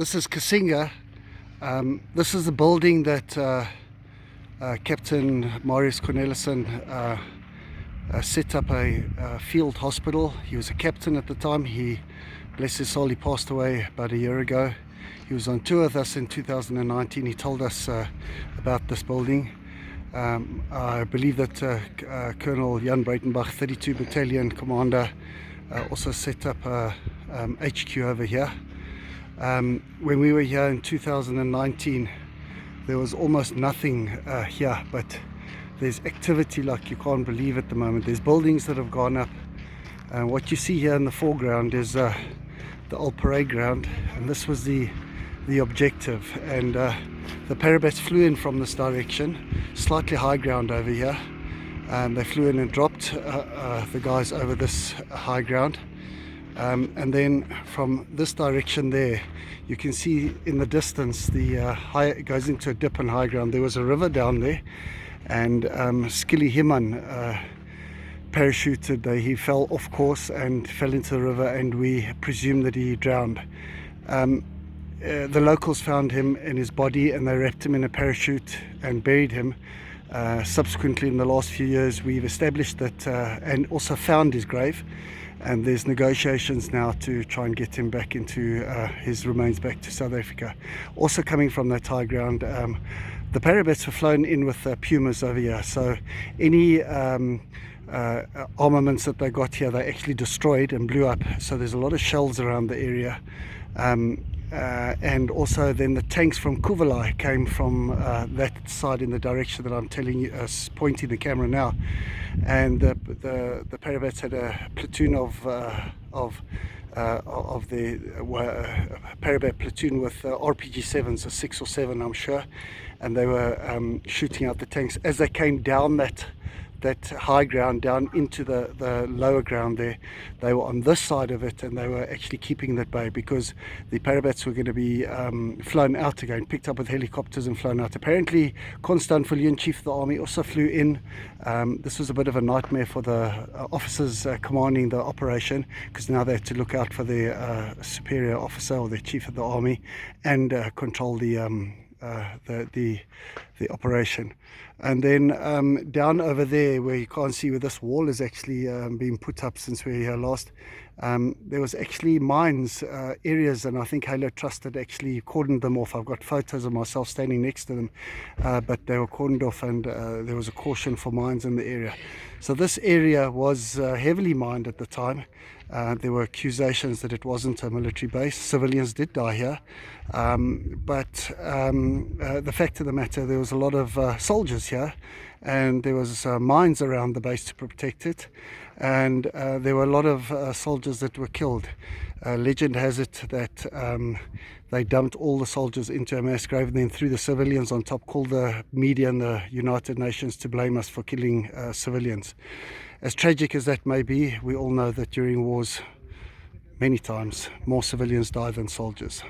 This is Cassinga. This is the building that Captain Marius Cornelissen set up a field hospital. He was a captain at the time. He, bless his soul, he passed away about a year ago. He was on tour with us in 2019. He told us about this building. I believe that Colonel Jan Breitenbach, 32 Battalion Commander, also set up a HQ over here. When we were here in 2019, there was almost nothing here, but there's activity like you can't believe at the moment. There's buildings that have gone up. What you see here in the foreground is the old parade ground, and this was the objective. And the parabats flew in from this direction, slightly high ground over here. They flew in and dropped the guys over this high ground. And then from this direction there, you can see in the distance it goes into a dip and high ground. There was a river down there, and Skilly Himan parachuted. He fell off course and fell into the river, and we presume that he drowned. The locals found him in his body, and they wrapped him in a parachute and buried him. Subsequently, in the last few years, we've established that and also found his grave. And there's negotiations now to try and get him back into his remains back to South Africa. Also coming from that high ground, the parabats were flown in with Pumas over here. So any armaments that they got here, they actually destroyed and blew up. So there's a lot of shells around the area. And also then the tanks from Kuvalai came from that side in the direction that I'm telling you, pointing the camera now. And the parabats had a platoon of the parabat platoon with RPG-7s, or 6 or 7 I'm sure, and they were shooting out the tanks as they came down that high ground down into the lower ground there. They were on this side of it, and they were actually keeping that bay because the parabats were going to be flown out again, picked up with helicopters and flown out. Apparently Constant Viljoen, Chief of the Army, also flew in. This was a bit of a nightmare for the officers commanding the operation, because now they had to look out for their superior officer or their Chief of the Army and control the operation. And then down over there, where you can't see where this wall is actually been put up since we were here last, there was actually mines areas, and I think Halo Trust had actually cordoned them off. I've got photos of myself standing next to them, but they were cordoned off, and there was a caution for mines in the area. So this area was heavily mined at the time. There were accusations that it wasn't a military base. Civilians did die here, but the fact of the matter, there was a lot of soldiers here, and there was mines around the base to protect it, and there were a lot of soldiers that were killed. Legend has it that they dumped all the soldiers into a mass grave and then threw the civilians on top, called the media and the United Nations to blame us for killing civilians. As tragic as that may be, we all know that during wars, many times, more civilians die than soldiers.